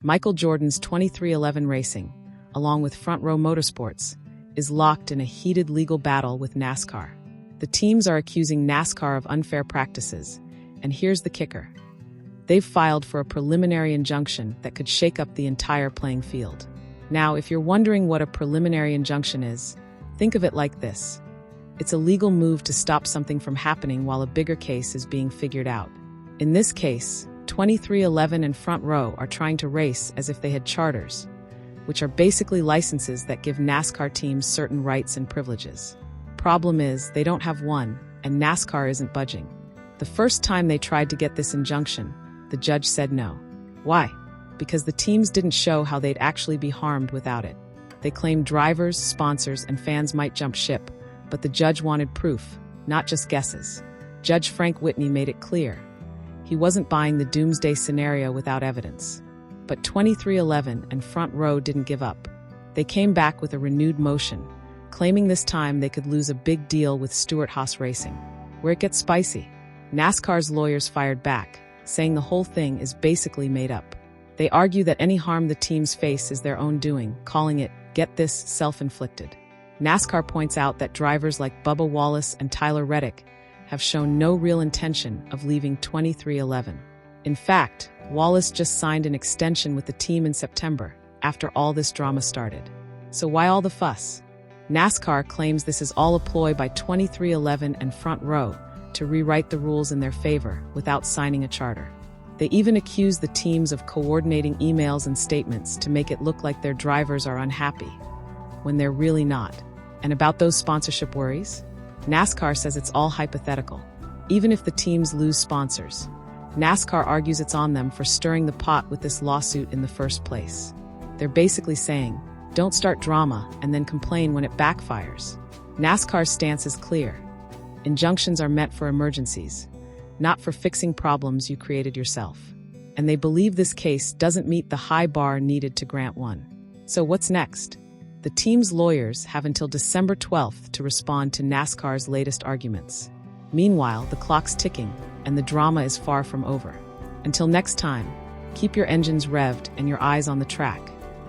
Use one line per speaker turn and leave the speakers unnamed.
Michael Jordan's 2311 Racing, along with Front Row Motorsports, is locked in a heated legal battle with NASCAR. The teams are accusing NASCAR of unfair practices, and here's the kicker. They've filed for a preliminary injunction that could shake up the entire playing field. Now, if you're wondering what a preliminary injunction is, think of it like this. It's a legal move to stop something from happening while a bigger case is being figured out. In this case, 2311 and Front Row are trying to race as if they had charters, which are basically licenses that give NASCAR teams certain rights and privileges. Problem is, they don't have one, and NASCAR isn't budging. The first time they tried to get this injunction, the judge said no. Why? Because the teams didn't show how they'd actually be harmed without it. They claimed drivers, sponsors, and fans might jump ship, but the judge wanted proof, not just guesses. Judge Frank Whitney made it clear. He wasn't buying the doomsday scenario without evidence. But 2311 and Front Row didn't give up. They came back with a renewed motion, claiming this time they could lose a big deal with Stewart-Haas Racing. Where it gets spicy, NASCAR's lawyers fired back, saying the whole thing is basically made up. They argue that any harm the teams face is their own doing, calling it, get this, self-inflicted. NASCAR points out that drivers like Bubba Wallace and Tyler Reddick have shown no real intention of leaving 2311. In fact, Wallace just signed an extension with the team in September, after all this drama started. So why all the fuss? NASCAR claims this is all a ploy by 2311 and Front Row to rewrite the rules in their favor without signing a charter. They even accuse the teams of coordinating emails and statements to make it look like their drivers are unhappy, when they're really not. And about those sponsorship worries? NASCAR says it's all hypothetical. Even if the teams lose sponsors, NASCAR argues it's on them for stirring the pot with this lawsuit in the first place. They're basically saying, don't start drama and then complain when it backfires. NASCAR's stance is clear. Injunctions are meant for emergencies, not for fixing problems you created yourself. And they believe this case doesn't meet the high bar needed to grant one. So what's next? The team's lawyers have until December 12th to respond to NASCAR's latest arguments. Meanwhile, the clock's ticking, and the drama is far from over. Until next time, keep your engines revved and your eyes on the track.